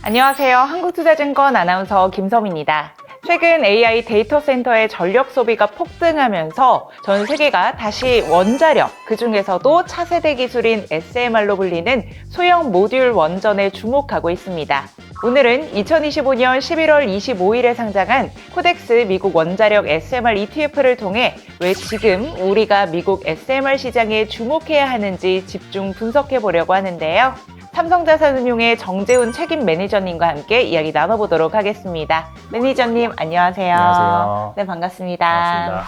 안녕하세요. 한국투자증권 아나운서 김섬입니다. 최근 AI 데이터 센터의 전력 소비가 폭등하면서 전 세계가 다시 원자력, 그중에서도 차세대 기술인 SMR로 불리는 소형 모듈 원전에 주목하고 있습니다. 오늘은 2025년 11월 25일에 상장한 코덱스 미국 원자력 SMR ETF를 통해 왜 지금 우리가 미국 SMR 시장에 주목해야 하는지 집중 분석해 보려고 하는데요. 삼성자산운용의 정재훈 책임 매니저님과 함께 이야기 나눠보도록 하겠습니다. 매니저님 안녕하세요. 안녕하세요. 네, 반갑습니다.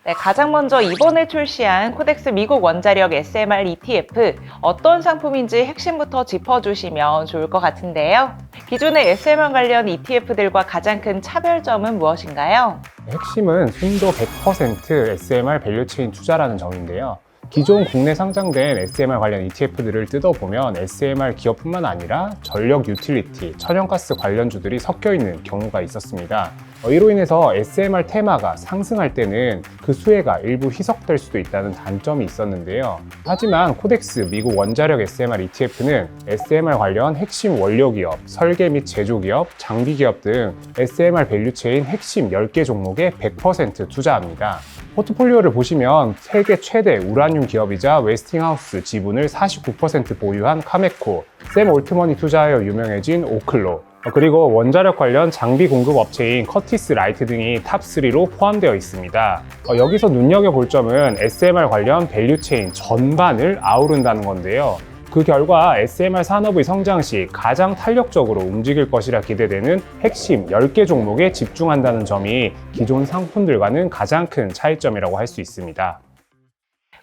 네, 가장 먼저 이번에 출시한 코덱스 미국 원자력 SMR ETF 어떤 상품인지 핵심부터 짚어주시면 좋을 것 같은데요. 기존의 SMR 관련 ETF들과 가장 큰 차별점은 무엇인가요? 핵심은 순도 100% SMR 밸류체인 투자라는 점인데요. 기존 국내 상장된 SMR 관련 ETF들을 뜯어보면 SMR 기업뿐만 아니라 전력 유틸리티, 천연가스 관련주들이 섞여 있는 경우가 있었습니다. 이로 인해서 SMR 테마가 상승할 때는 그 수혜가 일부 희석될 수도 있다는 단점이 있었는데요. 하지만 코덱스 미국 원자력 SMR ETF는 SMR 관련 핵심 원료기업, 설계 및 제조기업, 장비기업 등 SMR 밸류체인 핵심 10개 종목에 100% 투자합니다. 포트폴리오를 보시면 세계 최대 우라늄 기업이자 웨스팅하우스 지분을 49% 보유한 카메코, 샘 올트먼이 투자하여 유명해진 오클로, 그리고 원자력 관련 장비 공급 업체인 커티스 라이트 등이 탑3로 포함되어 있습니다. 여기서 눈여겨볼 점은 SMR 관련 밸류체인 전반을 아우른다는 건데요. 그 결과 SMR 산업의 성장 시 가장 탄력적으로 움직일 것이라 기대되는 핵심 10개 종목에 집중한다는 점이 기존 상품들과는 가장 큰 차이점이라고 할 수 있습니다.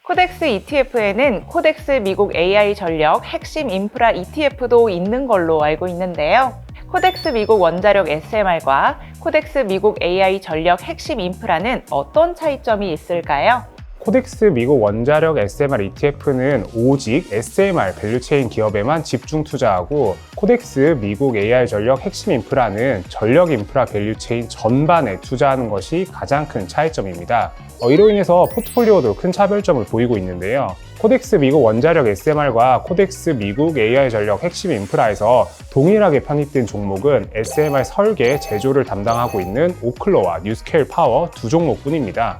코덱스 ETF에는 코덱스 미국 AI 전력 핵심 인프라 ETF도 있는 걸로 알고 있는데요. 코덱스 미국 원자력 SMR과 코덱스 미국 AI 전력 핵심 인프라는 어떤 차이점이 있을까요? 코덱스 미국 원자력 SMR ETF는 오직 SMR 밸류체인 기업에만 집중 투자하고 코덱스 미국 AI 전력 핵심 인프라는 전력 인프라 밸류체인 전반에 투자하는 것이 가장 큰 차이점입니다. 이로 인해서 포트폴리오도 큰 차별점을 보이고 있는데요. 코덱스 미국 원자력 SMR과 코덱스 미국 AI 전력 핵심 인프라에서 동일하게 편입된 종목은 SMR 설계, 제조를 담당하고 있는 오클로와 뉴스케일 파워 두 종목뿐입니다.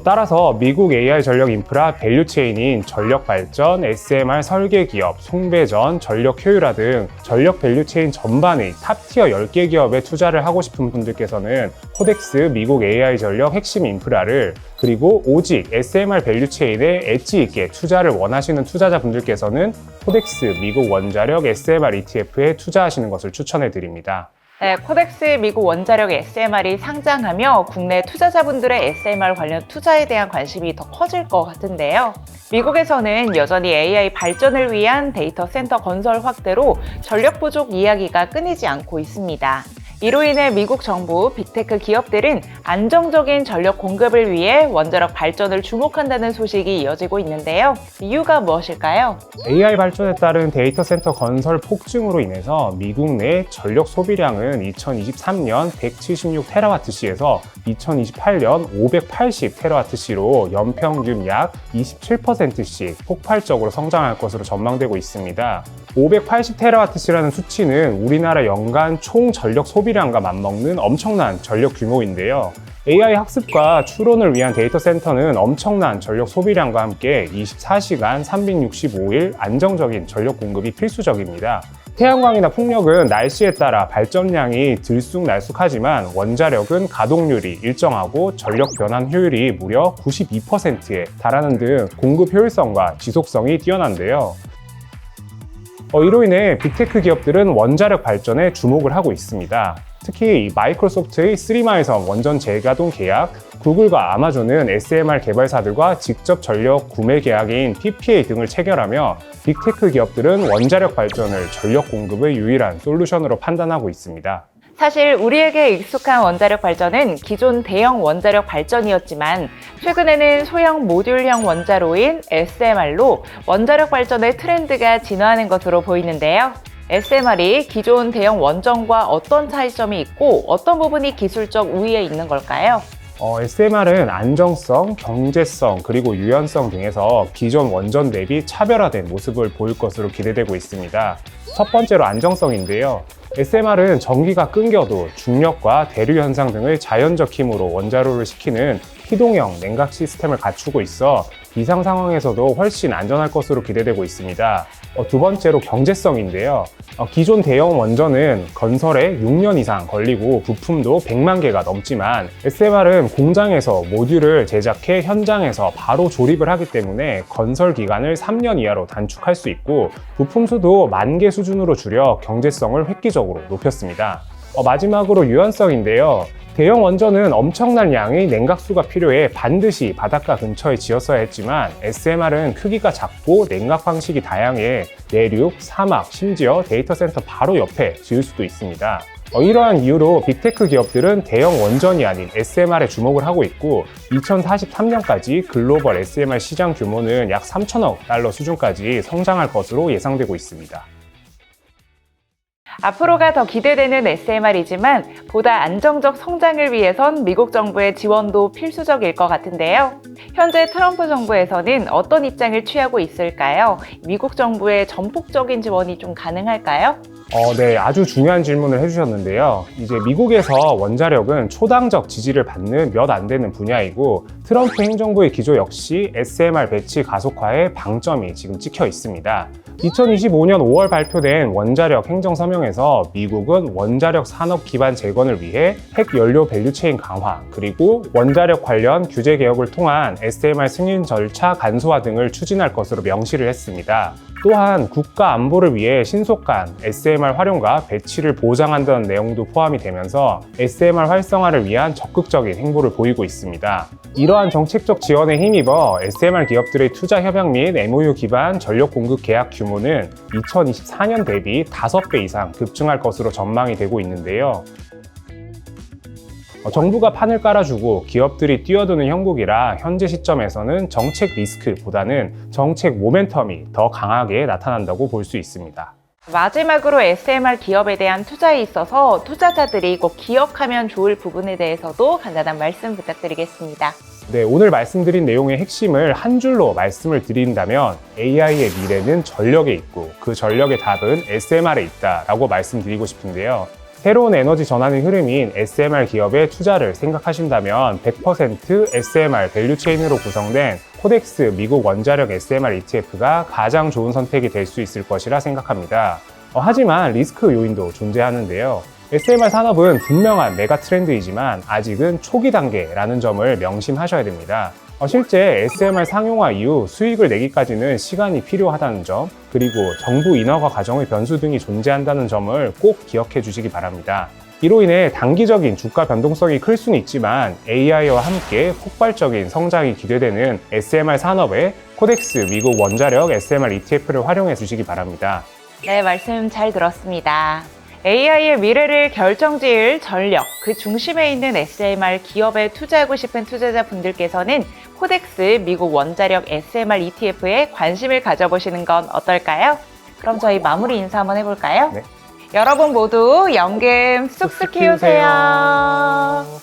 따라서 미국 AI 전력 인프라 밸류체인인 전력 발전, SMR 설계 기업, 송배전, 전력 효율화 등 전력 밸류체인 전반의 탑티어 10개 기업에 투자를 하고 싶은 분들께서는 코덱스 미국 AI 전력 핵심 인프라를, 그리고 오직 SMR 밸류체인에 엣지 있게 투자를 원하시는 투자자분들께서는 코덱스 미국 원자력 SMR ETF에 투자하시는 것을 추천해 드립니다. 네, 코덱스 미국 원자력 SMR이 상장하며 국내 투자자분들의 SMR 관련 투자에 대한 관심이 더 커질 것 같은데요. 미국에서는 여전히 AI 발전을 위한 데이터 센터 건설 확대로 전력 부족 이야기가 끊이지 않고 있습니다. 이로 인해 미국 정부, 빅테크 기업들은 안정적인 전력 공급을 위해 원자력 발전을 주목한다는 소식이 이어지고 있는데요. 이유가 무엇일까요? AI 발전에 따른 데이터 센터 건설 폭증으로 인해서 미국 내 전력 소비량은 2023년 176TWh에서 2028년 580TWh로 연평균 약 27%씩 폭발적으로 성장할 것으로 전망되고 있습니다. 580TWh라는 수치는 우리나라 연간 총 전력 소비량과 맞먹는 엄청난 전력 규모인데요. AI 학습과 추론을 위한 데이터 센터는 엄청난 전력 소비량과 함께 24시간 365일 안정적인 전력 공급이 필수적입니다. 태양광이나 풍력은 날씨에 따라 발전량이 들쑥날쑥하지만 원자력은 가동률이 일정하고 전력 변환 효율이 무려 92%에 달하는 등 공급 효율성과 지속성이 뛰어난데요. 이로 인해 빅테크 기업들은 원자력 발전에 주목을 하고 있습니다. 특히 마이크로소프트의 3마일섬 원전 재가동 계약, 구글과 아마존은 SMR 개발사들과 직접 전력 구매 계약인 PPA 등을 체결하며 빅테크 기업들은 원자력 발전을 전력 공급의 유일한 솔루션으로 판단하고 있습니다. 사실 우리에게 익숙한 원자력 발전은 기존 대형 원자력 발전이었지만 최근에는 소형 모듈형 원자로인 SMR로 원자력 발전의 트렌드가 진화하는 것으로 보이는데요. SMR이 기존 대형 원전과 어떤 차이점이 있고 어떤 부분이 기술적 우위에 있는 걸까요? SMR은 안정성, 경제성, 그리고 유연성 등에서 기존 원전 대비 차별화된 모습을 보일 것으로 기대되고 있습니다. 첫 번째로 안정성인데요. SMR은 전기가 끊겨도 중력과 대류 현상 등을 자연적 힘으로 원자로를 식히는 희동형 냉각 시스템을 갖추고 있어 비상 상황에서도 훨씬 안전할 것으로 기대되고 있습니다. 두 번째로 경제성인데요. 기존 대형 원전은 건설에 6년 이상 걸리고 부품도 100만 개가 넘지만 SMR은 공장에서 모듈을 제작해 현장에서 바로 조립을 하기 때문에 건설 기간을 3년 이하로 단축할 수 있고 부품 수도 10,000개 수준으로 줄여 경제성을 획기적으로 높였습니다. 마지막으로 유연성인데요. 대형 원전은 엄청난 양의 냉각수가 필요해 반드시 바닷가 근처에 지었어야 했지만 SMR은 크기가 작고 냉각 방식이 다양해 내륙, 사막, 심지어 데이터 센터 바로 옆에 지을 수도 있습니다. 이러한 이유로 빅테크 기업들은 대형 원전이 아닌 SMR에 주목을 하고 있고 2043년까지 글로벌 SMR 시장 규모는 약 3천억 달러 수준까지 성장할 것으로 예상되고 있습니다. 앞으로가 더 기대되는 SMR이지만 보다 안정적 성장을 위해선 미국 정부의 지원도 필수적일 것 같은데요. 현재 트럼프 정부에서는 어떤 입장을 취하고 있을까요? 미국 정부의 전폭적인 지원이 좀 가능할까요? 네, 아주 중요한 질문을 해주셨는데요. 이제 미국에서 원자력은 초당적 지지를 받는 몇 안 되는 분야이고 트럼프 행정부의 기조 역시 SMR 배치 가속화에 방점이 지금 찍혀 있습니다. 2025년 5월 발표된 원자력 행정서명에서 미국은 원자력 산업 기반 재건을 위해 핵 연료 밸류체인 강화, 그리고 원자력 관련 규제 개혁을 통한 SMR 승인 절차 간소화 등을 추진할 것으로 명시를 했습니다. 또한 국가 안보를 위해 신속한 SMR 활용과 배치를 보장한다는 내용도 포함이 되면서 SMR 활성화를 위한 적극적인 행보를 보이고 있습니다. 이러한 정책적 지원에 힘입어 SMR 기업들의 투자 협약 및 MOU 기반 전력 공급 계약 규모는 2024년 대비 5배 이상 급증할 것으로 전망이 되고 있는데요. 정부가 판을 깔아주고 기업들이 뛰어드는 형국이라 현재 시점에서는 정책 리스크보다는 정책 모멘텀이 더 강하게 나타난다고 볼 수 있습니다. 마지막으로 SMR 기업에 대한 투자에 있어서 투자자들이 꼭 기억하면 좋을 부분에 대해서도 간단한 말씀 부탁드리겠습니다. 네, 오늘 말씀드린 내용의 핵심을 한 줄로 말씀을 드린다면 AI의 미래는 전력에 있고 그 전력의 답은 SMR에 있다라고 말씀드리고 싶은데요. 새로운 에너지 전환의 흐름인 SMR 기업의 투자를 생각하신다면 100% SMR 밸류체인으로 구성된 코덱스 미국 원자력 SMR ETF가 가장 좋은 선택이 될 수 있을 것이라 생각합니다. 하지만 리스크 요인도 존재하는데요. SMR 산업은 분명한 메가 트렌드이지만 아직은 초기 단계라는 점을 명심하셔야 됩니다. 실제 SMR 상용화 이후 수익을 내기까지는 시간이 필요하다는 점, 그리고 정부 인허가 과정의 변수 등이 존재한다는 점을 꼭 기억해 주시기 바랍니다. 이로 인해 단기적인 주가 변동성이 클 수는 있지만 AI와 함께 폭발적인 성장이 기대되는 SMR 산업에 코덱스 미국 원자력 SMR ETF를 활용해 주시기 바랍니다. 네, 말씀 잘 들었습니다. AI의 미래를 결정지을 전력, 그 중심에 있는 SMR 기업에 투자하고 싶은 투자자분들께서는 코덱스 미국 원자력 SMR ETF에 관심을 가져보시는 건 어떨까요? 그럼 저희 마무리 인사 한번 해볼까요? 네. 여러분 모두 연금 쑥쑥 키우세요.